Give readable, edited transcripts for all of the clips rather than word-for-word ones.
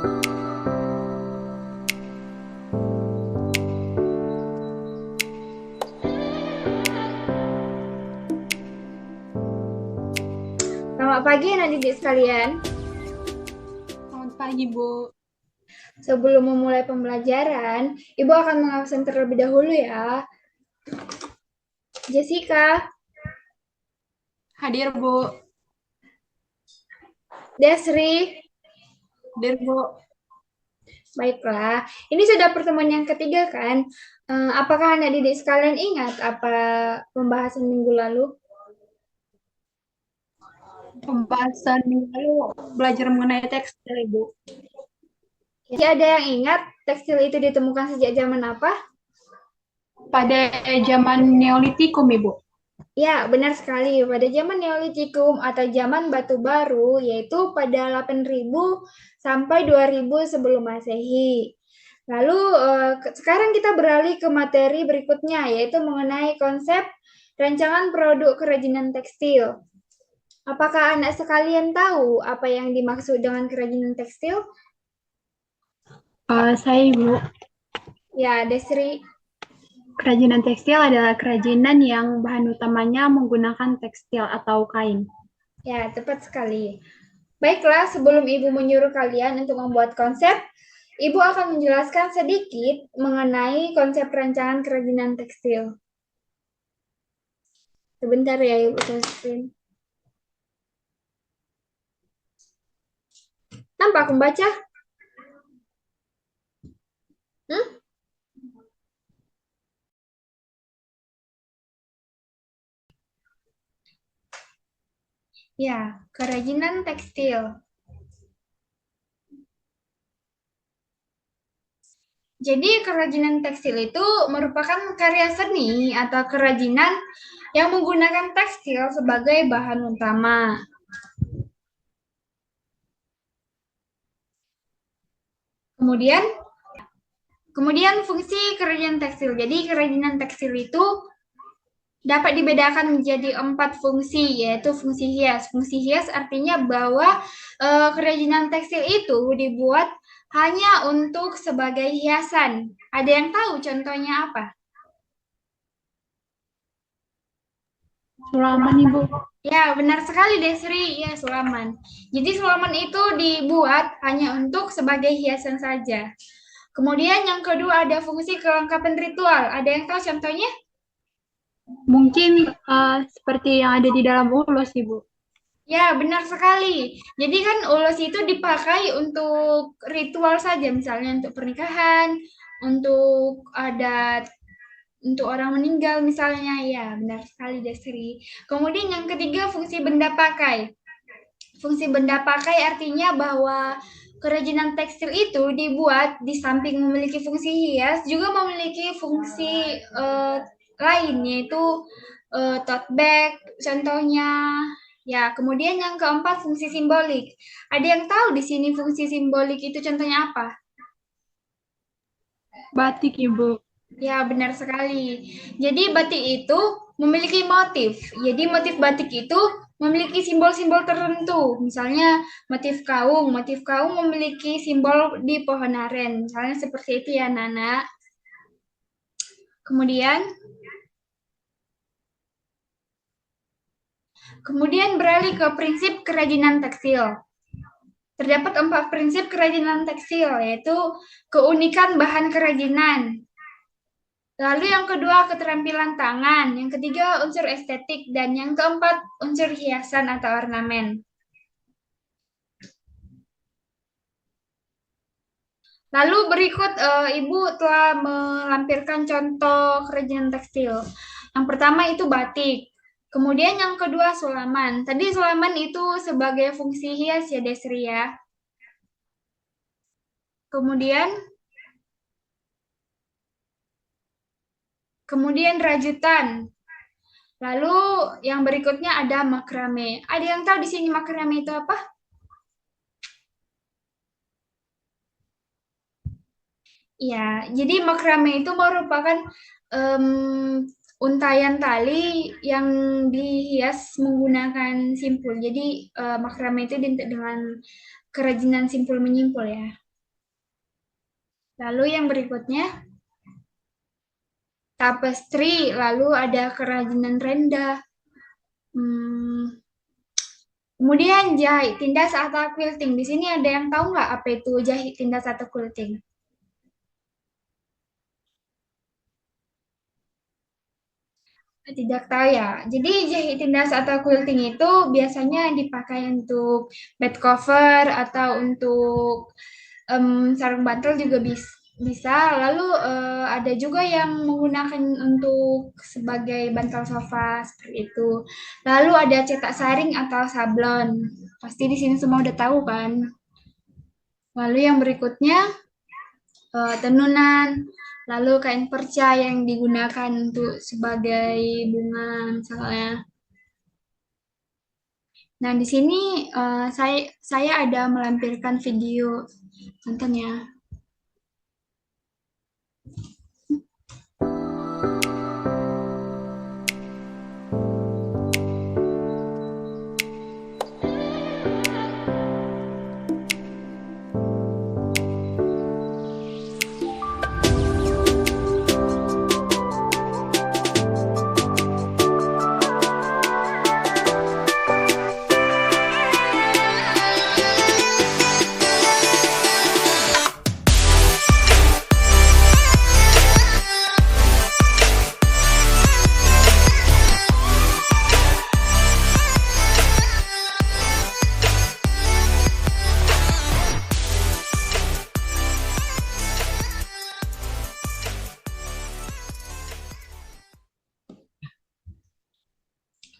Selamat pagi anak-didik sekalian. Selamat pagi, Bu. Sebelum memulai pembelajaran, Ibu akan mengabsen terlebih dahulu ya. Jessica, Hadir, Bu. Desri, Hadir, Bu. baiklah. Ini sudah pertemuan yang ketiga kan? Apakah anak-didik sekalian ingat apa pembahasan minggu lalu? Pembahasan minggu lalu belajar mengenai tekstil, Ibu. Jadi ada yang ingat tekstil itu ditemukan sejak zaman apa? Pada zaman Neolitikum, Ibu. Ya, benar sekali. Pada zaman Neolitikum atau zaman Batu Baru, yaitu pada 8.000 sampai 2.000 sebelum Masehi. Lalu sekarang kita beralih ke materi berikutnya, yaitu mengenai konsep rancangan produk kerajinan tekstil. Apakah anak sekalian tahu apa yang dimaksud dengan kerajinan tekstil? Saya, Ibu. Ya, Desri. Kerajinan tekstil adalah kerajinan yang bahan utamanya menggunakan tekstil atau kain. Ya, tepat sekali. Baiklah, sebelum Ibu menyuruh kalian untuk membuat konsep, Ibu akan menjelaskan sedikit mengenai konsep rancangan kerajinan tekstil. Sebentar ya, Ibu share screen. Nampak membaca? Hmm? Ya, kerajinan tekstil. Jadi, kerajinan tekstil itu merupakan karya seni atau kerajinan yang menggunakan tekstil sebagai bahan utama. Kemudian, fungsi kerajinan tekstil. Jadi, kerajinan tekstil itu dapat dibedakan menjadi 4 fungsi, yaitu fungsi hias. Fungsi hias artinya bahwa kerajinan tekstil itu dibuat hanya untuk sebagai hiasan. Ada yang tahu contohnya apa? Sulaman, Ibu. Ya, benar sekali Desri. Ya, sulaman. Jadi sulaman itu dibuat hanya untuk sebagai hiasan saja. Kemudian yang kedua ada fungsi kelengkapan ritual. Ada yang tahu contohnya? Mungkin seperti yang ada di dalam ulos, Ibu. Ya, benar sekali. Jadi kan ulos itu dipakai untuk ritual saja, misalnya untuk pernikahan, untuk adat, untuk orang meninggal misalnya. Ya, benar sekali, Desri. Kemudian yang ketiga, fungsi benda pakai. Fungsi benda pakai artinya bahwa kerajinan tekstil itu dibuat di samping memiliki fungsi hias, juga memiliki fungsi lain, yaitu tote bag, contohnya. Ya, kemudian yang keempat fungsi simbolik. Ada yang tahu di sini fungsi simbolik itu contohnya apa? Batik, Ibu. Ya, benar sekali. Jadi batik itu memiliki motif. Jadi motif batik itu memiliki simbol-simbol tertentu. Misalnya motif kaung. Motif kaung memiliki simbol di pohon aren. Misalnya seperti itu ya, Nana. Kemudian, beralih ke prinsip kerajinan tekstil. Terdapat 4 prinsip kerajinan tekstil, yaitu keunikan bahan kerajinan. Lalu yang kedua, keterampilan tangan. Yang ketiga, unsur estetik. Dan yang keempat, unsur hiasan atau ornamen. Lalu berikut Ibu telah melampirkan contoh kerajinan tekstil. Yang pertama itu batik. Kemudian yang kedua sulaman. Tadi sulaman itu sebagai fungsi hias ya Desri ya. Kemudian rajutan. Lalu yang berikutnya ada makrame. Ada yang tahu di sini makrame itu apa? Ya, jadi makrame itu merupakan em, untayan tali yang dihias menggunakan simpul. Jadi makrame itu identik dengan kerajinan simpul menyimpul ya. Lalu yang berikutnya, tapestry, lalu ada kerajinan rendah. Kemudian jahit tindas atau quilting. Di sini ada yang tahu nggak apa itu jahit tindas atau quilting? Tidak tahu ya. Jadi jahit tindas atau quilting itu biasanya dipakai untuk bed cover atau untuk sarung bantal juga bisa. Lalu ada juga yang menggunakan untuk sebagai bantal sofa seperti itu. Lalu ada cetak saring atau sablon. Pasti di sini semua udah tahu kan. Lalu yang berikutnya tenunan, lalu kain perca yang digunakan untuk sebagai bunga misalnya. Nah, di sini saya ada melampirkan video, nonton ya.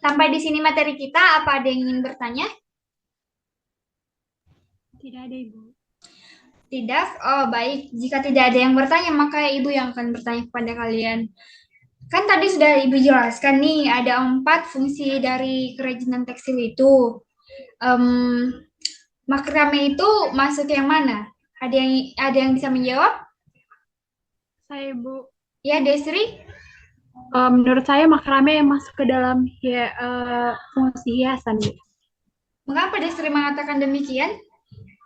Sampai di sini materi kita, apa ada yang ingin bertanya? Tidak ada, Ibu. Tidak? Oh, baik. Jika tidak ada yang bertanya, maka Ibu yang akan bertanya kepada kalian. Kan tadi sudah Ibu jelaskan nih, ada 4 fungsi dari kerajinan tekstil itu. Makrame itu masuk yang mana? Ada yang bisa menjawab? Saya, Ibu. Ya, Desri? Menurut saya makrame masuk ke dalam fungsi hiasan, Bu. Mengapa Desri mengatakan demikian?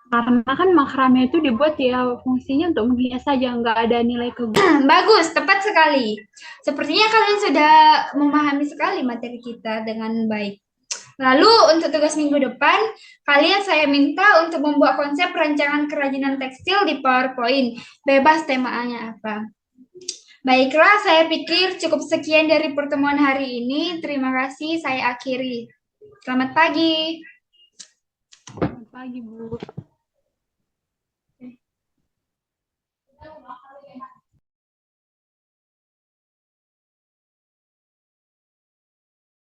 Karena kan makrame itu dibuat ya fungsinya untuk menghias saja, nggak ada nilai kegunaan. Bagus, tepat sekali. Sepertinya kalian sudah memahami sekali materi kita dengan baik. Lalu untuk tugas minggu depan, kalian saya minta untuk membuat konsep rancangan kerajinan tekstil di PowerPoint. Bebas temanya apa. Baiklah, saya pikir cukup sekian dari pertemuan hari ini. Terima kasih, saya akhiri. Selamat pagi. Selamat pagi, Bu.